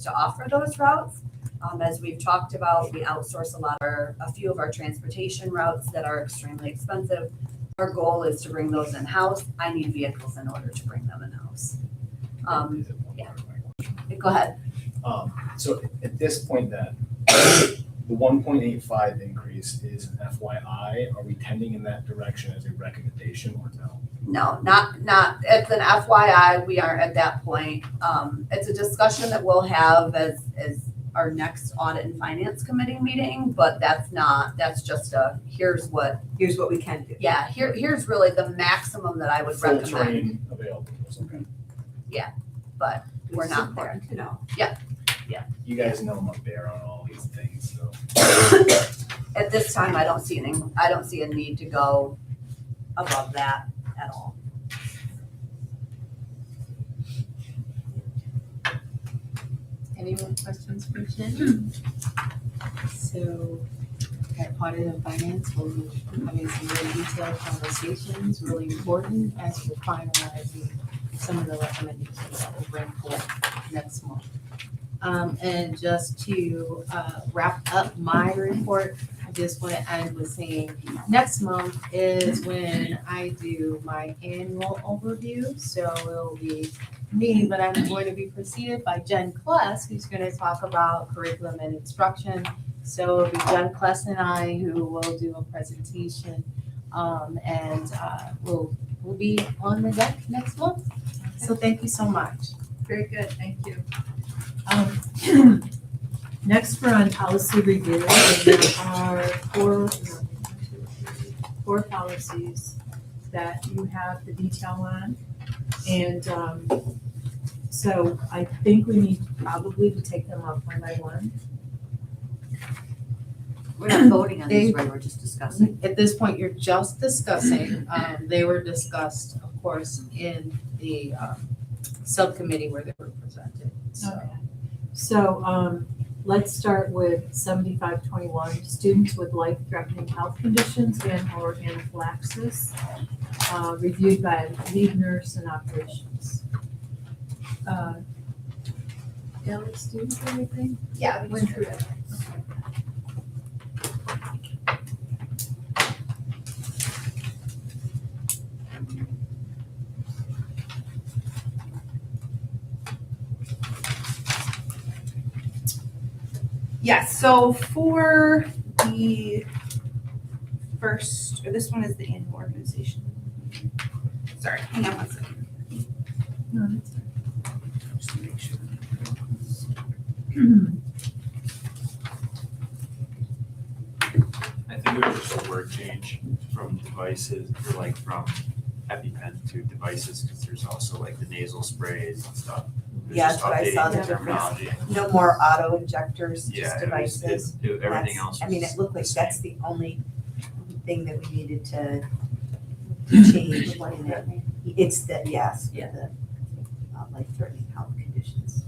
to offer those routes. As we've talked about, we outsource a few of our transportation routes that are extremely expensive. Our goal is to bring those in-house. I need vehicles in order to bring them in-house. Yeah. Go ahead. So at this point then, the 1.85 increase is an FYI. Are we tending in that direction as a recommendation or no? No, not, it's an FYI. We aren't at that point. It's a discussion that we'll have as our next audit and finance committee meeting, but that's just here's what we can do. Yeah, here's really the maximum that I would Full recommend, terrain available, okay. but we're It's not important there. to know. You guys know I'm a bear on all these things, so. At this time, I don't see a need to go above that at all. Any more questions for Jen? So, at audit and finance, we'll be having some really detailed conversations, really important as we're finalizing some of the recommendations that we'll bring forth next month. And just to wrap up my report, I just want to end with saying next month is when I do my annual overview. So it'll be me, but I'm going to be preceded by Jen Kless, who's going to talk about curriculum and instruction. So it'll be Jen Kless and I who will do a presentation, and we'll be on the deck next month. So thank you so much. Very good, thank you. Next, we're on policy review, and there are four policies that you have the detail on. And so I think we need probably to take them up one by one. We're not voting on these, right? We're just discussing. At this point, you're just discussing, they were discussed, of course, in the subcommittee where they were presented, so. Okay. So let's start with 7521, students with life-threatening health conditions and/or anaphylaxis, reviewed by lead nurse and operations. Alex, do you have anything? Yeah, Went through it. Yes, so for the first, or this one is the annual organization. Sorry, hang on one second. No, that's fine. Just to make sure. I think it was just a word change from devices, or like from EpiPen to devices, because there's also like the nasal sprays and stuff. It's Yeah, just that's what I saw updating the the difference. terminology. No more auto injectors, Yeah, just it was- devices. everything That's- else I mean, was it looked like the that's same. the only thing that we needed to change in it. It's the, yes, Yeah. the life-threatening health conditions.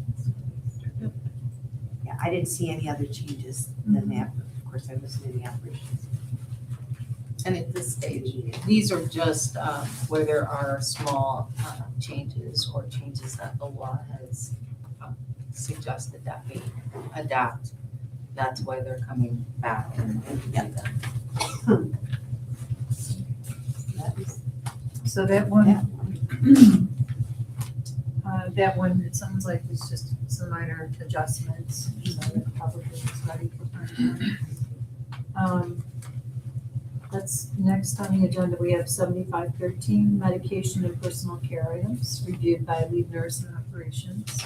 Yeah, I didn't see any other changes than that, but of course I wasn't in the operations. And at this stage, these are just where there are small changes or changes that the law has suggested that we adopt. That's why they're coming back and do them. That was- So that one, that one, it sounds like it's just some minor adjustments, so that probably is ready for prime time. Let's, next on the agenda, we have 7513, medication and personal care items, reviewed by lead nurse and operations.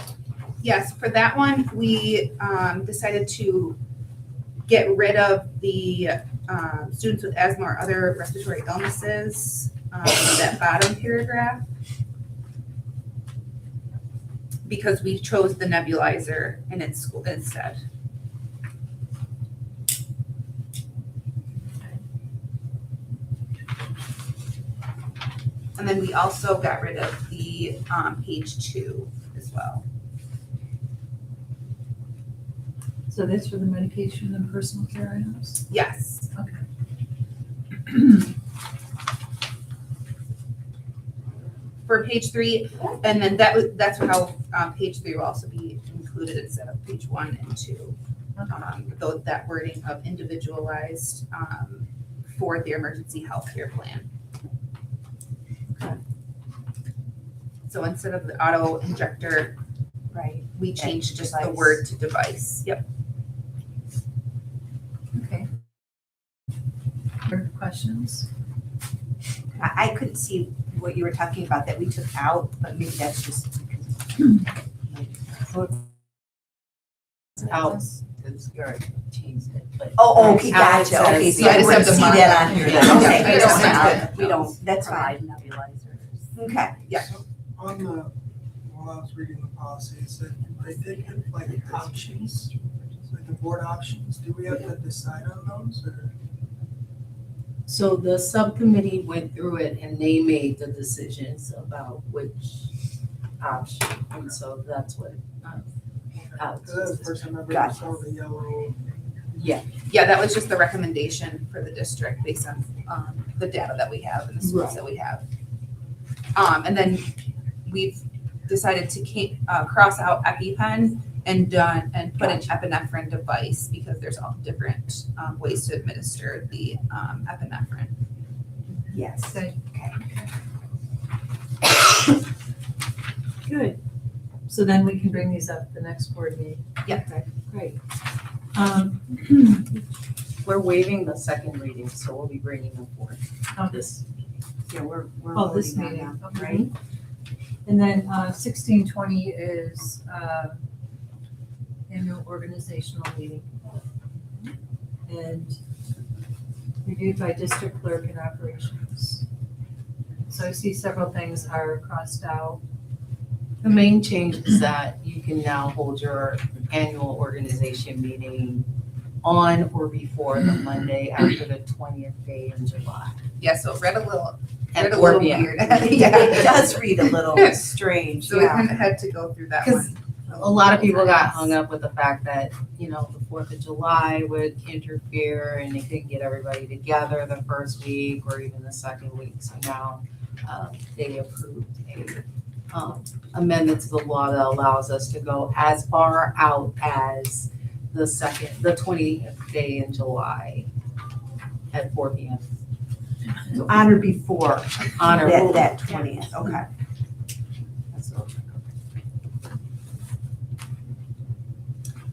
Yes, for that one, we decided to get rid of the students with asthma or other respiratory illnesses, that bottom paragraph. Because we chose the nebulizer in its school instead. And then we also got rid of the page 2 as well. So that's for the medication and personal care items? Yes. Okay. For page 3, and then that's how page 3 will also be included. included instead of page 1 and 2. Though that wording of individualized for their emergency healthcare plan. So instead of the auto injector, Right. we changed just the Device. word to device. Yep. Okay. Other questions? I couldn't see what you were talking about that we took out, but maybe that's just because. Out, because you already changed it, but. Oh, okay, Out gotcha, okay, says- so I just have wouldn't to see mark that on it. here Yeah. then, Yeah, okay. I don't have We don't That's fine, provide nebulizers. okay. On the, while I was reading the policy, it said they did give like options, like the board options. Do we have to decide on those or? So the subcommittee went through it and they made the decisions about which option, and so that's what. Because that was the first time I ever Gotcha. saw the yellow. Yeah, that was just the recommendation for the district based on the data that we have and the schools that we have. And then we've decided to cross out EpiPen and put an epinephrine device because there's all different ways to administer the epinephrine. Yes. Good. Okay. Good. So then we can bring these up at the next board meeting. Yeah. Okay, great. We're waiving the second reading, so we'll be bringing them forward this. Yeah, we're Oh, this voting on meeting, them, okay. right? And then 1620 is annual organizational meeting. And reviewed by district clerk and operations. So I see several things are crossed out. The main change is that you can now hold your annual organization meeting on or before the Monday after the 20th day in July. Yeah, so it read a little At a 4 little p.m. weird. Yeah, it does read a little strange, So we yeah. kind of had to go through that 'Cause one. A lot of people got hung up with the fact that, the 4th of July would interfere and they couldn't get everybody together the first week or even the second week. So now they approved a amendment to the law that allows us to go as far out as the 20th day in July at 4 p.m. On or before On or that 20th, okay.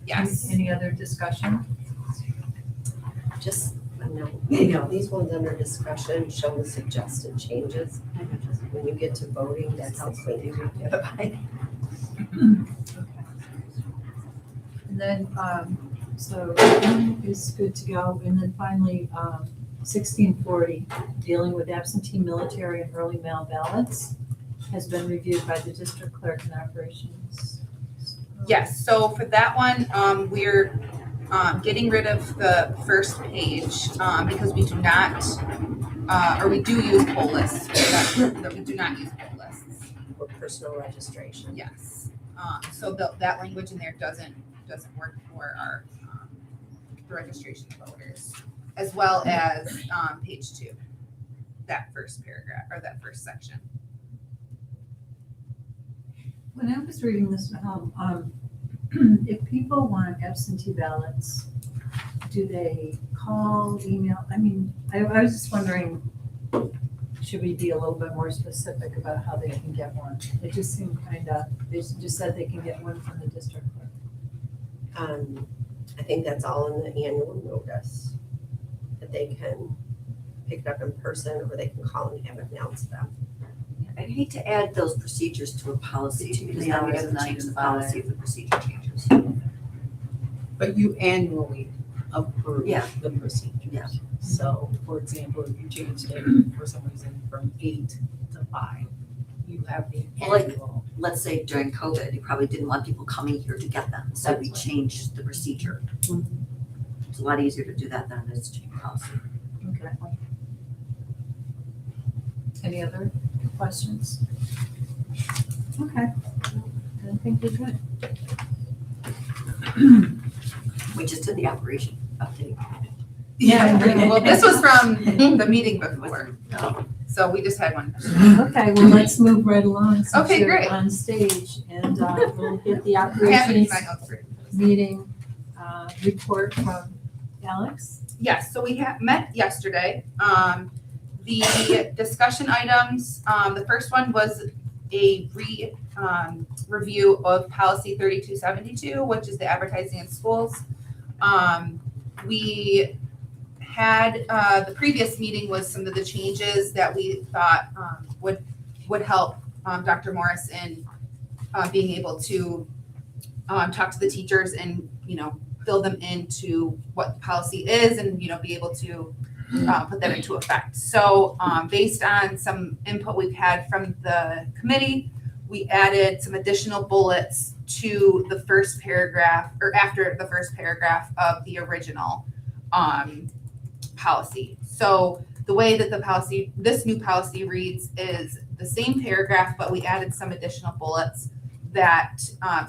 Yes. Any other discussion? Just, these ones under discussion show the suggested changes. When you get to voting, that's how quickly we get it. And then, so that is good to go. And then finally, 1640, dealing with absentee military and early mail ballots, has been reviewed by the district clerk and operations. Yes, so for that one, we're getting rid of the first page because we do not, or we do use poll lists, that we do not use poll lists. For personal registration. Yes, so that language in there doesn't work for our the registration of voters, as well as page 2, that first paragraph or that first section. When I was reading this, if people want absentee ballots, do they call, email? I mean, I was just wondering, should we be a little bit more specific about how they can get one? It just seemed they just said they can get one from the district clerk. I think that's all in the annual notice, that they can pick it up in person or they can call and have it announced them. I'd hate to add those procedures to a policy too, because Yeah, now we we have to have change the 9 to policy if the procedure changes. But you annually approve Yeah. the procedures. Yeah. So, for example, if you changed it for some reason from 8 to 5, you have the Like- annual. Let's say during COVID, you probably didn't want people coming here to get them, so we That's right. changed the procedure. It's a lot easier to do that than it is to change policy. Okay. Any other questions? Okay. I think we're good. We just did the operation update. Yeah, well, this was from the meeting before. So we just had one. Okay, well, let's move right along since Okay, you're great. on stage. And we'll get the I have operations my notes for you. meeting report from Alex. Yes, so we met yesterday. The discussion items, the first one was a review of policy 3272, which is the advertising in schools. We had, the previous meeting was some of the changes that we thought would help Dr. Morris in being able to talk to the teachers and, fill them into what the policy is and, be able to put that into effect. So based on some input we've had from the committee, we added some additional bullets to the first paragraph or after the first paragraph of the original policy. So the way that this new policy reads is the same paragraph, but we added some additional bullets that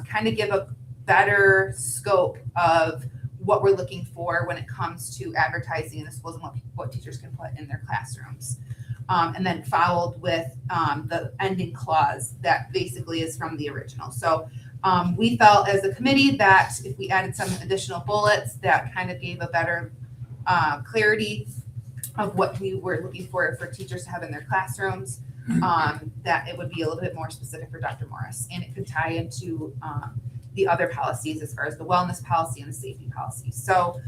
kind of give a better scope of what we're looking for when it comes to advertising in the schools and what teachers can put in their classrooms. And then followed with the ending clause that basically is from the original. So we felt as a committee that if we added some additional bullets that kind of gave a better clarity of what we were looking for teachers to have in their classrooms, that it would be a little bit more specific for Dr. Morris. And it could tie into the other policies as far as the wellness policy and the safety policy. So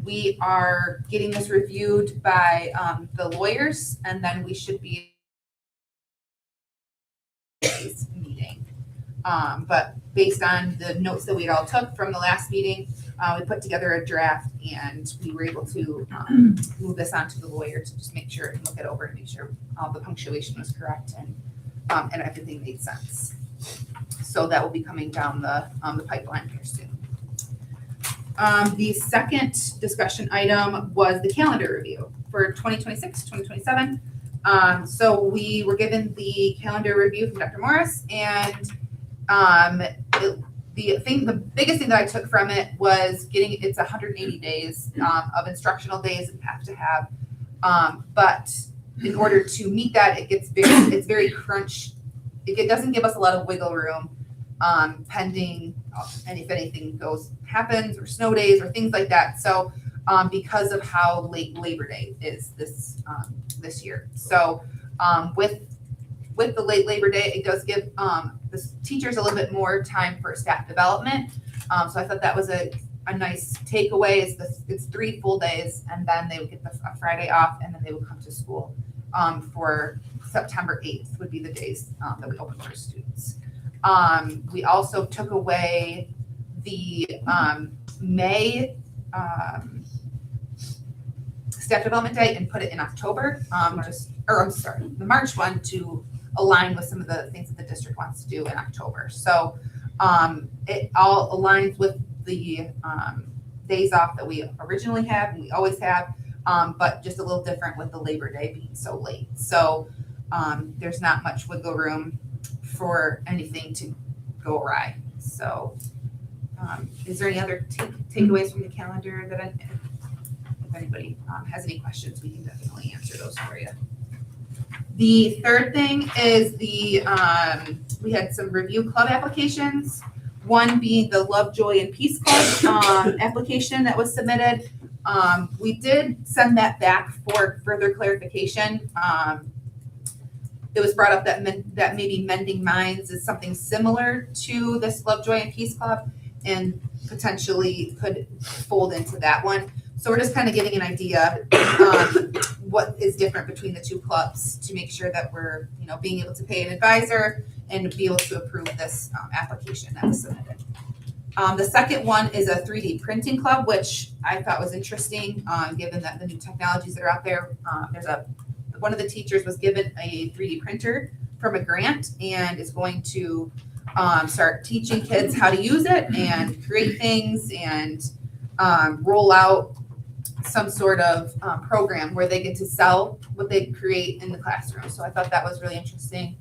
we are getting this reviewed by the lawyers, and then we should be meeting. But based on the notes that we all took from the last meeting, we put together a draft, and we were able to move this on to the lawyer to just make sure and look it over and make sure all the punctuation was correct and everything made sense. So that will be coming down the pipeline here soon. The second discussion item was the calendar review for 2026, 2027. So we were given the calendar review from Dr. Morris, and the biggest thing that I took from it was it's 180 days of instructional days that we have to have. But in order to meet that, it's very crunch. It doesn't give us a lot of wiggle room pending and if anything happens or snow days or things like that. So because of how late Labor Day is this year. So with the late Labor Day, it does give the teachers a little bit more time for staff development. So I thought that was a nice takeaway. It's 3 full days, and then they would get a Friday off, and then they would come to school for September 8th would be the days that we open for students. We also took away the May staff development day and put it in October, the March one to align with some of the things that the district wants to do in October. So it all aligns with the days off that we originally have and we always have, but just a little different with the Labor Day being so late. So there's not much wiggle room for anything to go awry. So is there any other takeaways from the calendar that if anybody has any questions, we can definitely answer those for you. The third thing is we had some review club applications, one being the Love, Joy, and Peace Club application that was submitted. We did send that back for further clarification. It was brought up that maybe Mending Minds is something similar to this Love, Joy, and Peace Club and potentially could fold into that one. So we're just kind of giving an idea what is different between the two clubs to make sure that we're, being able to pay an advisor and be able to approve this application that was submitted. The second one is a 3D printing club, which I thought was interesting, given that the new technologies that are out there. One of the teachers was given a 3D printer from a grant and is going to start teaching kids how to use it and create things and roll out some sort of program where they get to sell what they create in the classroom. So I thought that was really interesting,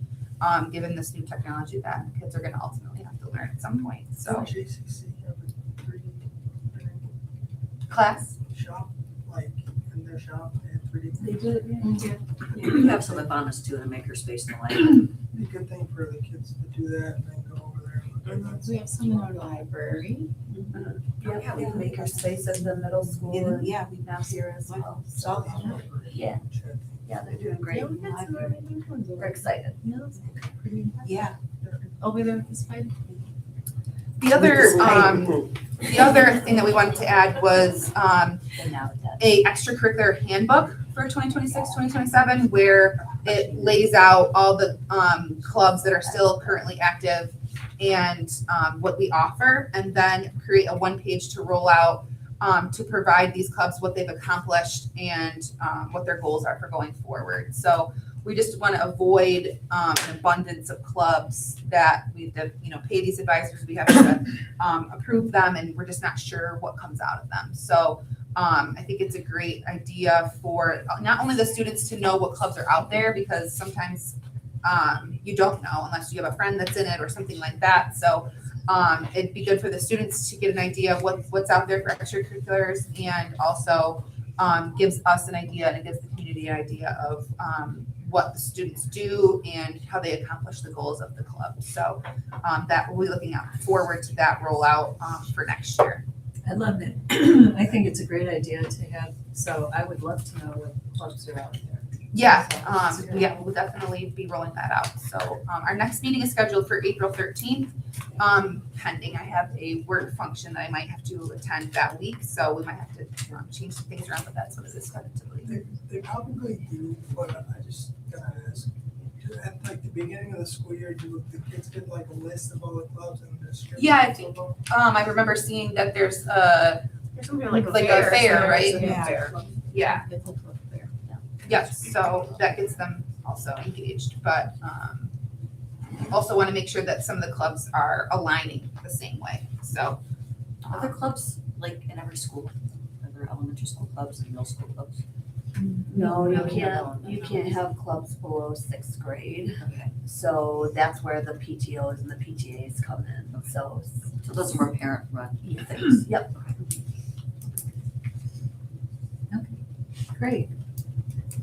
given this new technology that kids are going to ultimately have to learn at some point. So JCC have a 3D printing class. shop, like in their shop, they have pretty, They did, yeah. We have some up on us too in a makerspace in the library. be a good thing for the kids to do that and then go over there and look at We have some in our library. Yeah, we make our space at the middle school and Yeah, now here as well. so, that. Yeah, yeah, they're doing great. Yeah, we had some really good ones over We're there. excited. Yeah, that's pretty impressive. yeah. Over there with the spider. The other thing that we wanted to add was, And now it does. a extracurricular handbook for 2026-2027, where it lays out all the clubs that are still currently active and what we offer, and then create a one-page to roll out to provide these clubs what they've accomplished and what their goals are for going forward. So we just want to avoid an abundance of clubs that we have to, pay these advisors, we have to approve them, and we're just not sure what comes out of them. So I think it's a great idea for not only the students to know what clubs are out there, because sometimes you don't know unless you have a friend that's in it or something like that. So it'd be good for the students to get an idea of what's out there for extracurriculars, and also gives us an idea, and it gives the community an idea of what the students do and how they accomplish the goals of the club. So that we'll be looking forward to that rollout for next year. I love it. I think it's a great idea to have, so I would love to know what clubs are out there. Yeah, we'll definitely be rolling that out. So our next meeting is scheduled for April 13th. Pending, I have a work function that I might have to attend that week, so we might have to change some things around, but that's what it is tentatively. They probably do, but I just gotta ask, at like the beginning of the school year, do the kids get like a list of all the clubs and distribute? Yeah, I think, I remember seeing that there's There's something like a fair, right? Yeah. Yeah, It's a club fair. yes, so that gets them also engaged, but also want to make sure that some of the clubs are aligning the same way, so. Are there clubs like in every school? Are there elementary school clubs and middle school clubs? No, you No. can't have clubs below sixth grade. Okay. So that's where the PTOs and the PTAs come in. So, So those are more parent run things. yep. Great,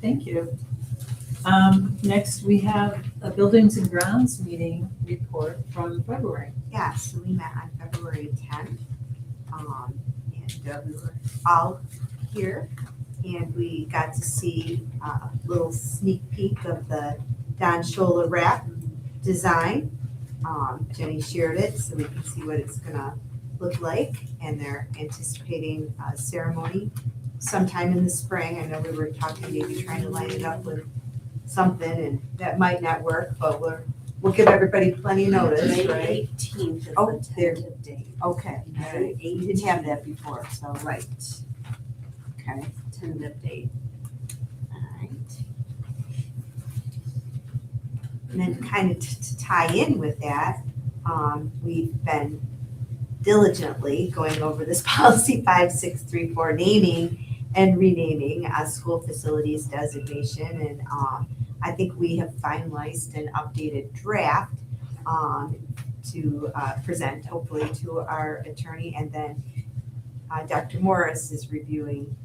thank you. Next, we have a buildings and grounds meeting report from February. Yeah, so we met on February 10th. And we were all here, and we got to see a little sneak peek of the Don Scholler wrap design. Jenny shared it, so we can see what it's gonna look like, and they're anticipating a ceremony sometime in the spring. I know we were talking, maybe trying to line it up with something, and that might not work, but we'll give everybody plenty of notice, May right? 18th is Oh, the there. tentative date. Okay, all right. We didn't have that before, so, Right, okay. tentative date. All right. And then kind of to tie in with that, we've been diligently going over this policy 5634, naming and renaming a school facilities designation. And I think we have finalized an updated draft to present hopefully to our attorney. And then Dr. Morris is reviewing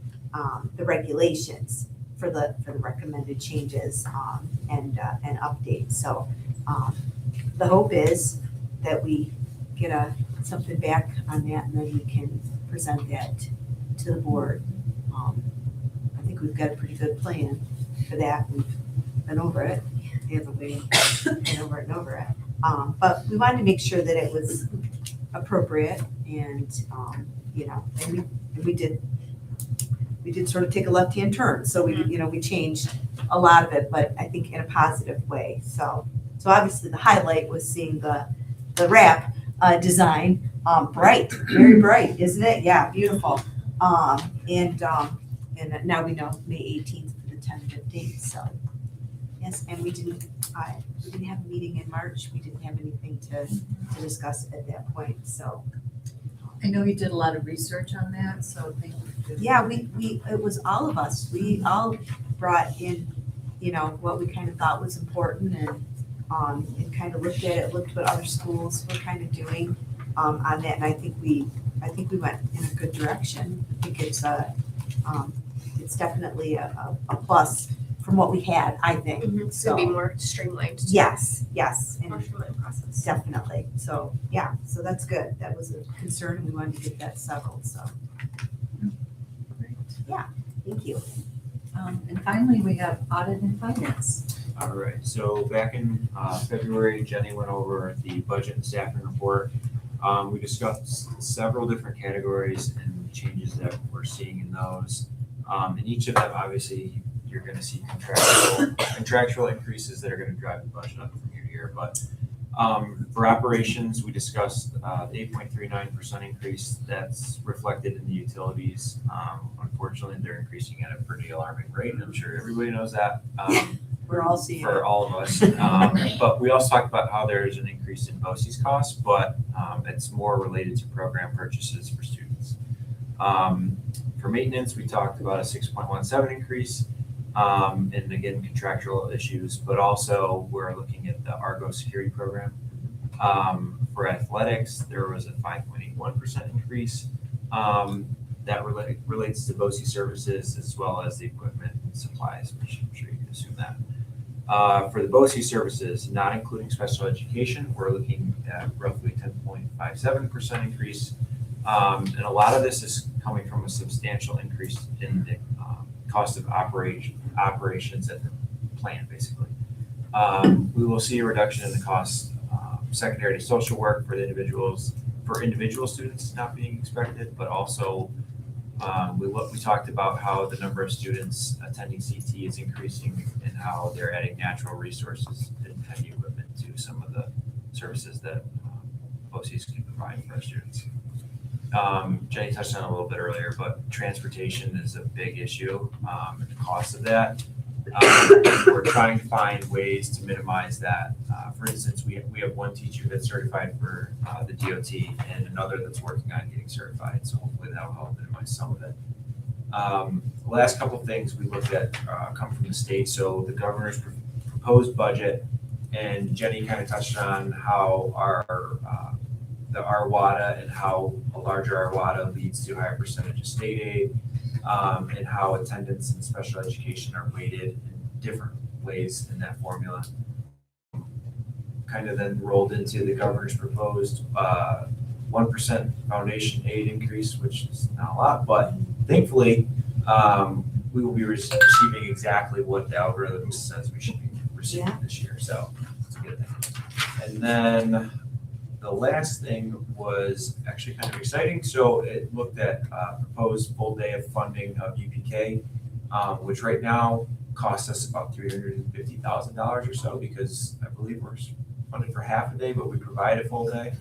the regulations for the recommended changes and updates. So the hope is that we get something back on that, and then we can present that to the board. I think we've got a pretty good plan for that. We've been over it, haven't we? Been over it and over it. But we wanted to make sure that it was appropriate, and and we did sort of take a left-hand turn. So we changed a lot of it, but I think in a positive way. So obviously the highlight was seeing the wrap design, bright, very bright, isn't it? Yeah, beautiful. And now we know May 18th for the tentative date. So yes, and we didn't have a meeting in March. We didn't have anything to discuss at that point. So I know you did a lot of research on that, so thank you. yeah, it was all of us. We all brought in, what we kind of thought was important, and kind of looked at it, looked what other schools were kind of doing on that. And I think we went in a good direction. I think it's it's definitely a plus from what we had, I think. It's gonna be So, more streamlined. yes, and More streamlined process. definitely. So, yeah, so that's good. That was a concern and we wanted to get that settled, so. Yeah, thank you. And finally, we have audit and finance. All right, so back in February, Jenny went over the budget and staffing report. We discussed several different categories and changes that we're seeing in those. In each of them, obviously, you're gonna see contractual increases that are gonna drive the budget up from year to year. But for operations, we discussed the 8.39% increase that's reflected in the utilities. Unfortunately, they're increasing at a pretty alarming rate, and I'm sure everybody knows that. We're all seeing it. For all of us. But we also talked about how there's an increase in BOCES costs, but it's more related to program purchases for students. For maintenance, we talked about a 6.17 increase, and again, contractual issues, but also we're looking at the Argo security program. For athletics, there was a 5.81% increase. That relates to BOCES services as well as the equipment and supplies, which I'm sure you can assume that. For the BOCES services, not including special education, we're looking at roughly 10.57% increase. And a lot of this is coming from a substantial increase in the cost of operations at the plant, basically. We will see a reduction in the cost secondary to social work for individual students not being expected, but also we talked about how the number of students attending CT is increasing and how they're adding natural resources and heavy equipment to some of the services that BOCES can provide for our students. Jenny touched on it a little bit earlier, but transportation is a big issue, and the cost of that. We're trying to find ways to minimize that. For instance, we have one teacher that's certified for the DOT and another that's working on getting certified. So hopefully that'll help minimize some of it. The last couple of things we looked at come from the state. So the governor's proposed budget, and Jenny kind of touched on how the RWADA and how a larger RWADA leads to a higher percentage of state aid. And how attendance and special education are weighted in different ways in that formula. Kind of then rolled into the governor's proposed 1% foundation aid increase, which is not a lot, but thankfully we will be receiving exactly what the algorithm says we should be receiving this year. So it's a good thing. And then the last thing was actually kind of exciting. So it looked at proposed full day of funding of UPK, which right now costs us about $350,000 or so, because I believe we're funded for half a day, but we provide a full day.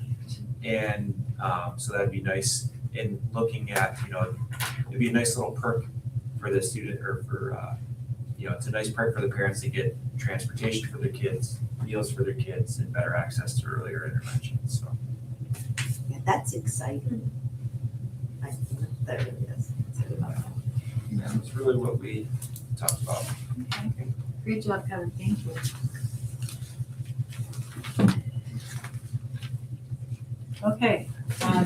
And so that'd be nice in looking at, it'd be a nice little perk for the student or for, it's a nice perk for the parents to get transportation for their kids, meals for their kids, and better access to earlier interventions. So Yeah, that's exciting. That really is. that's really what we talked about. Okay. Great job, Kevin. Thank you. Okay,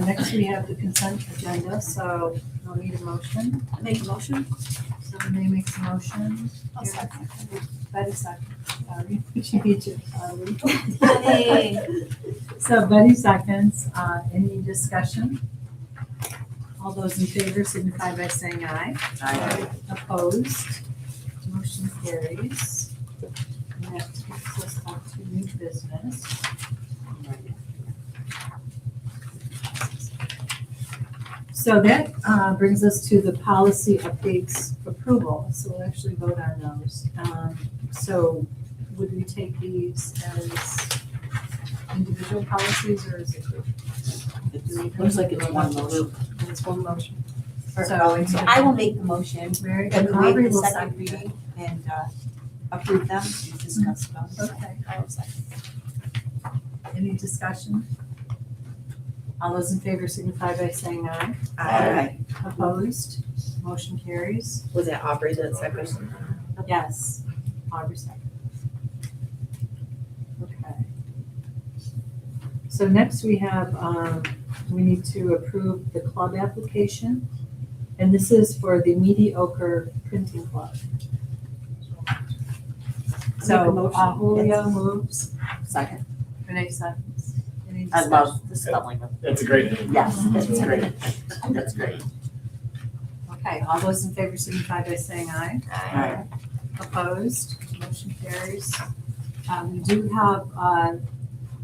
next we have the consent agenda, so we'll need a motion. Make a motion? Somebody makes a motion. I'll second. Betty second. Sorry, she beat you. Hey. So Betty seconds. Any discussion? All those in favor signify by saying aye. Aye. Opposed? Motion carries. And that takes us on to new business. So that brings us to the policy updates approval. So we'll actually vote on those. So would we take these as individual policies or is it group? It looks like it's one motion. It's one motion. So I will make the motion Mary, that we Aubrey waive the will second second. reading and approve them and discuss them. Okay. Any discussion? All those in favor signify by saying aye. Aye. Opposed? Motion carries. Was that Aubrey that second? Yes. Aubrey second. Okay. So next we have, we need to approve the club application. And this is for the Mediocre Printing Club. So, Julio moves, Second. Renee seconds. Any I discussion? love the spelling of That's a great name. Yes, It's it's really great. That's great. Okay, all those in favor signify by saying aye. Aye. Opposed, motion carries. We do have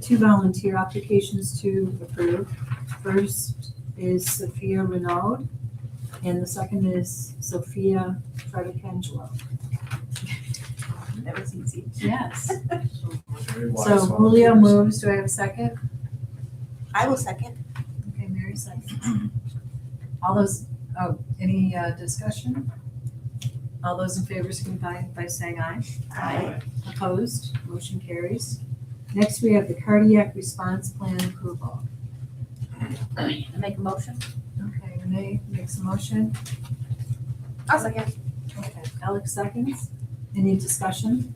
2 volunteer applications to approve. First is Sophia Renaud, and the second is Sophia Fredicangelo. That was easy. Yes. Very wise So Julio volunteers. moves, do I have a second? I will second. Okay, Mary seconds. All those, any discussion? All those in favor signify by saying aye. Aye. Opposed, motion carries. Next, we have the cardiac response plan approval. Make a motion? Okay, Renee makes a motion. I'll second. Okay, Alex seconds. Any discussion?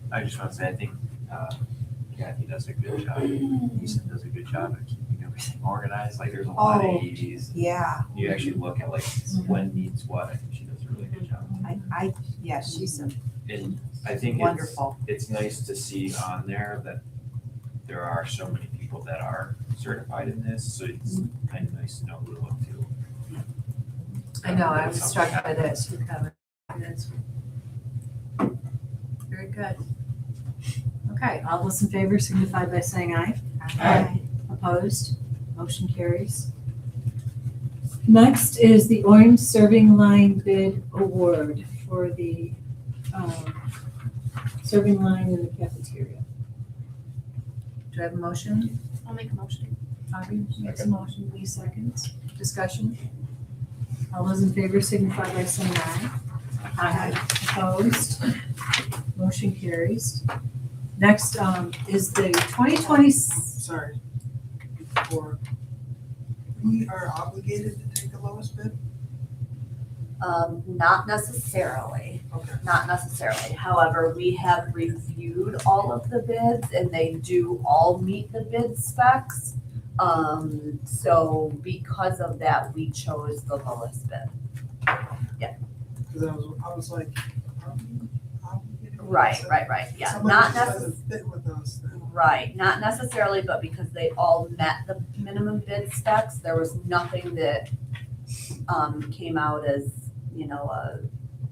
I just want to say, I think Kathy does a good job. Ethan does a good job of keeping everything organized. Like, there's a lot of Oh. AEDs. Yeah, You actually look at like when needs what. I think she does a really good job. yeah, she's And I think wonderful. it's nice to see on there that there are so many people that are certified in this. So it's kind of nice to know who to look to. I know, I When was something struck by happens. that too, Kevin. That's very good. Okay, all those in favor signify by saying aye. Aye. Opposed, motion carries. Next is the Orange Serving Line Bid Award for the serving line in the cafeteria. Do I have a motion? I'll make a motion. Bobby makes a motion, Lee seconds. Discussion? All those in favor signify by saying aye. Aye. Opposed? Motion carries. Next is the 2020, Sorry. Before, we are obligated to take the lowest bid? Not necessarily. Okay. Not necessarily. However, we have reviewed all of the bids and they do all meet the bid specs. So because of that, we chose the lowest bid. Because I was like, are we obligated? Right. Yeah, Somebody not just necessarily. doesn't fit with us then. Right, not necessarily, but because they all met the minimum bid specs, there was nothing that came out as,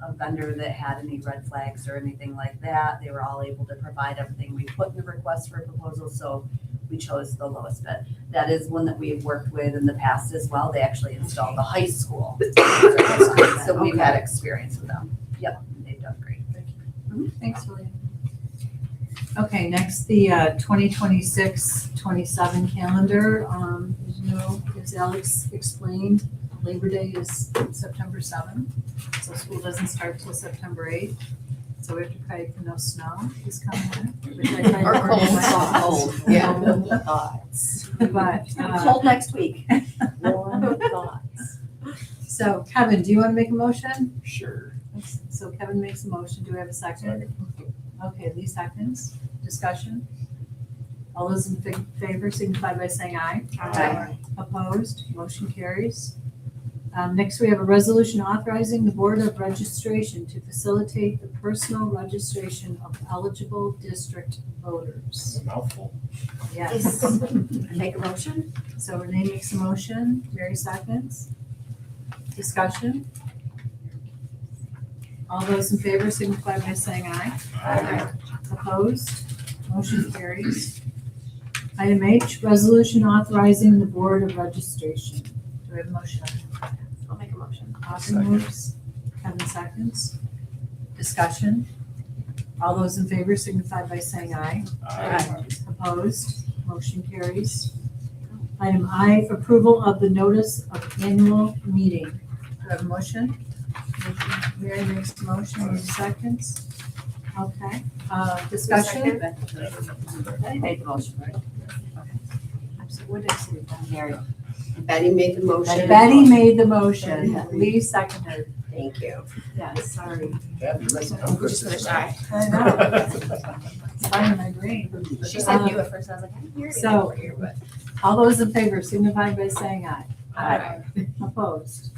a vendor that had any red flags or anything like that. They were all able to provide everything we put in the request for proposal, so we chose the lowest bid. That is one that we've worked with in the past as well. They actually installed the high school. So we've had experience with them. Yep, they've done great. thanks, William. Okay, next, the 2026-27 calendar. As you know, as Alex explained, Labor Day is September 7th, so school doesn't start till September 8th. So we have to pray for no snow this coming in. which I find Or very cold, nice. cold, yeah. Thoughts. But, Cold next week. Warm thoughts. so Kevin, do you want to make a motion? Sure. So Kevin makes a motion. Do we have a second? Okay, Lee seconds. Discussion? All those in favor signify by saying aye. Aye. Opposed? Motion carries. Next, we have a resolution authorizing the Board of Registration to facilitate the personal registration of eligible district voters. It's a mouthful. Yes. Make a motion? So Renee makes a motion, Mary seconds. Discussion? All those in favor signify by saying aye. Aye. Opposed? Motion carries. Item H, resolution authorizing the Board of Registration. Do we have a motion? I'll make a motion. Austin moves, Kevin seconds. Discussion? All those in favor signify by saying aye. Aye. Opposed? Motion carries. Item I, approval of the notice of annual meeting. Do I have a motion? Mary makes a motion, any seconds? Okay, discussion? I made the motion, right? So what did I say? Mary. Betty made the motion. Betty made the motion, Lee seconded. Thank you. Yes, sorry. Kathy, you're making tongue We just twisters finished now. I know, it's fine in my brain. She said you at first, I was like, I didn't hear it So- before here, but. All those in favor signify by saying aye. Aye. Opposed?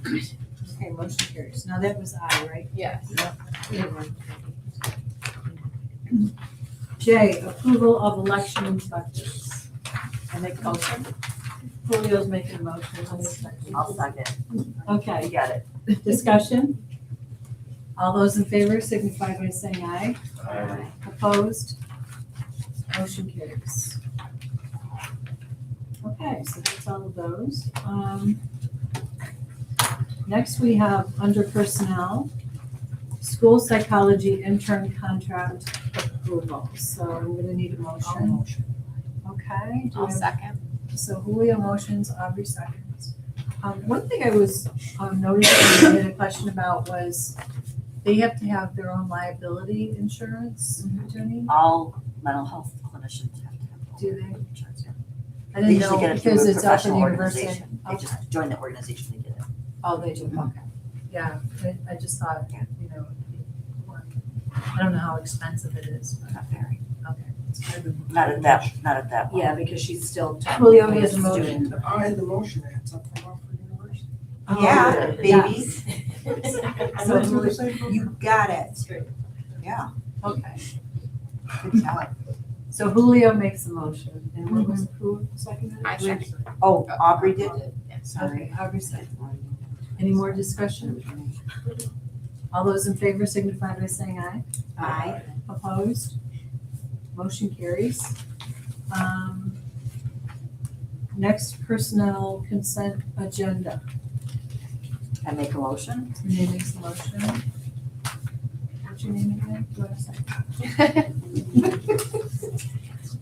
Okay, motion carries. Now that was aye, right? Yes. J, approval of election inspectors. I make a motion. Julio's making a motion. I'll second. You Okay, got it. discussion? All those in favor signify by saying aye. Aye. Opposed? Motion carries. Okay, so that's all of those. Next, we have under personnel, school psychology intern contract approval. So I'm gonna need a motion. Okay. do we I'll have- second. So Julio motions, Aubrey seconds. One thing I was noticing, I had a question about was they have to have their own liability insurance, Jenny? All mental health clinicians have to have. Do they? insurance, yeah. I They didn't usually know get it through because a it's up in professional university. organization. They just join the organization, they get it. Oh, they do, okay. Yeah, I just thought, you know, I don't know how expensive it is, but, Not very. okay. it's kind of- Not at that level. Yeah, because she's still Julio technically a has a motion. student. I had the motion, it's up from Oxford University. Oh, Yeah, yeah. babies, I know it's what they say. you got it. Okay, Good job. so Julio makes a motion, and what was, who seconded it? I second. Oh, Aubrey did? Okay, Aubrey seconded. Any more discussion? All those in favor signify by saying aye. Aye. Opposed? Motion carries. Next, personnel consent agenda. I make a motion. Renee makes the motion. What's your name again? Do I have a second?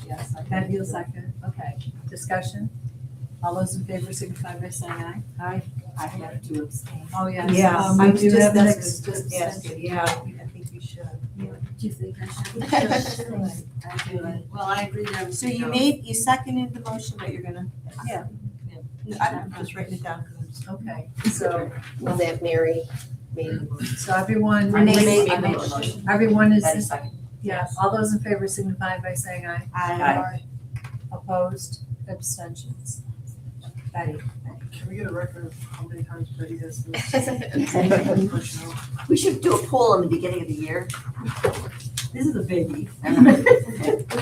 Yes, Patty will second. Okay, discussion? All those in favor signify by saying aye. Aye. I have to abstain. Oh, yes. Yeah, We I was do just, have that's next. just asking, yeah, I think you should. Do you think I should? I do it. Well, I agree there. So you seconded the motion, but you're gonna? Yeah. I'm just writing it down. Okay, so, Was that Mary made? so everyone, I made made I the made the motion. motion. everyone Patty is, second. yeah, all those in favor signify by saying aye. Aye. Opposed, abstentions. Patty? Can we get a record of how many times Betty has this? Personnel? We should do a poll in the beginning of the year. This is a biggie.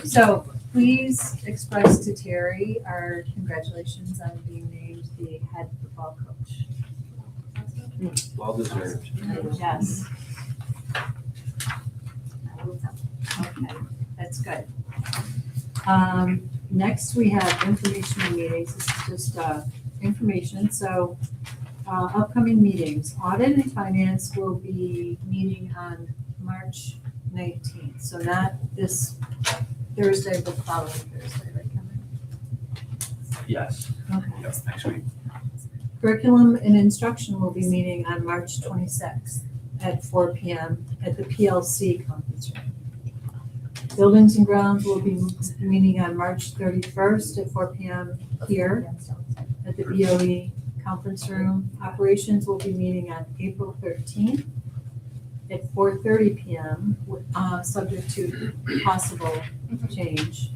So please express to Terry our congratulations on being named the head football coach. Well deserved. Yes. Okay, that's good. Next, we have informational meetings. This is just information. So upcoming meetings, audit and finance will be meeting on March 19th. So not this Thursday, but following Thursday, right, Kevin? Yes. Okay. Yes, next week. Curriculum and instruction will be meeting on March 26th at 4 PM at the PLC conference room. Buildings and grounds will be meeting on March 31st at 4 PM here at the BOE conference room. Operations will be meeting on April 13th at 4:30 PM, subject to possible change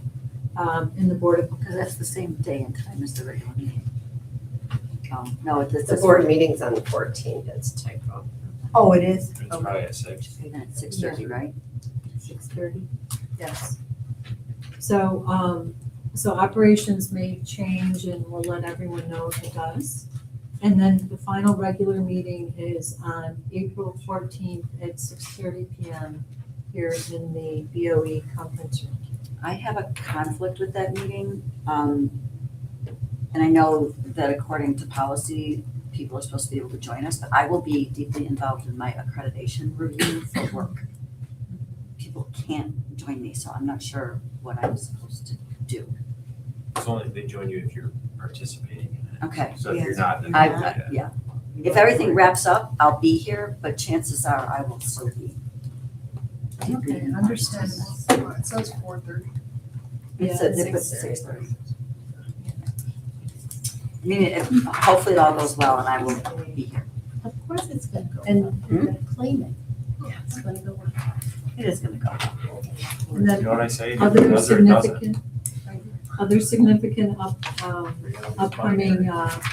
in the Board of, Because that's the same day and time as the regular meeting. No, it's The board meeting's on the 14th, it's typo. Oh, it is? It's probably at 6. at 6:30, right? 6:30, yes. So, so operations may change and we'll let everyone know if it does. And then the final regular meeting is on April 14th at 6:30 PM here in the BOE conference room. I have a conflict with that meeting. And I know that according to policy, people are supposed to be able to join us, but I will be deeply involved in my accreditation review for work. People can't join me, so I'm not sure what I'm supposed to do. It's only, they join you if you're participating in it. Okay. So if you're not, then. Yeah. If everything wraps up, I'll be here, but chances are I will still be. deeply Okay, involved. understandable. It says 4:30. It's Yeah, a, they put 6:30. 6:30. I mean, hopefully it all goes well and I will be here. Of course it's gonna go. And- You're gonna claim it. Yeah, it's gonna go. It is gonna go. And then You know what I say? It other does or it doesn't. significant, Other significant upcoming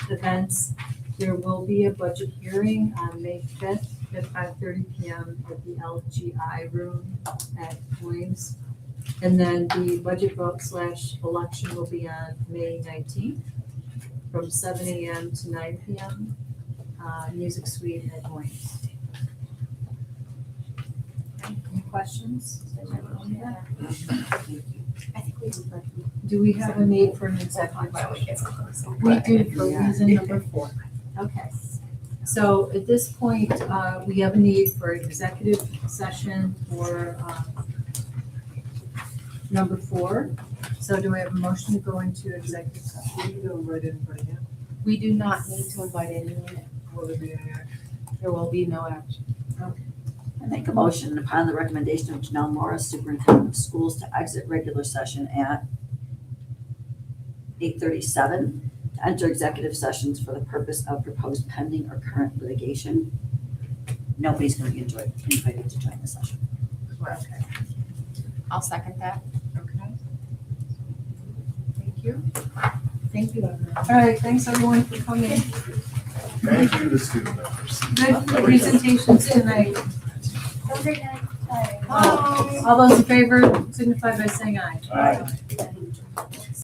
events, there will be a budget hearing on May 5th at 5:30 PM at the LGI room at Williams. And then the budget vote / election will be on May 19th from 7 AM to 9 PM, Music Suite at Williams. Any questions? I think we would like. Do we have a need for an executive session? We do for reason number 4. Okay, so at this point, we have a need for an executive session for number 4. So do I have a motion to go into executive session? You don't invite anybody in. We do not need to invite anyone. Will there be any action? There will be no action. I make a motion upon the recommendation of Janelle Morris, Superintendent of Schools, to exit regular session at 8:37, to enter executive sessions for the purpose of proposed pending or current litigation. Nobody's going to be invited to join the session. Okay. I'll second that. Okay. Thank you. Thank you, everyone. All right, thanks everyone for coming. Thank you to the student members. Good presentations tonight. Have a great night. Bye. All those in favor signify by saying aye. Aye.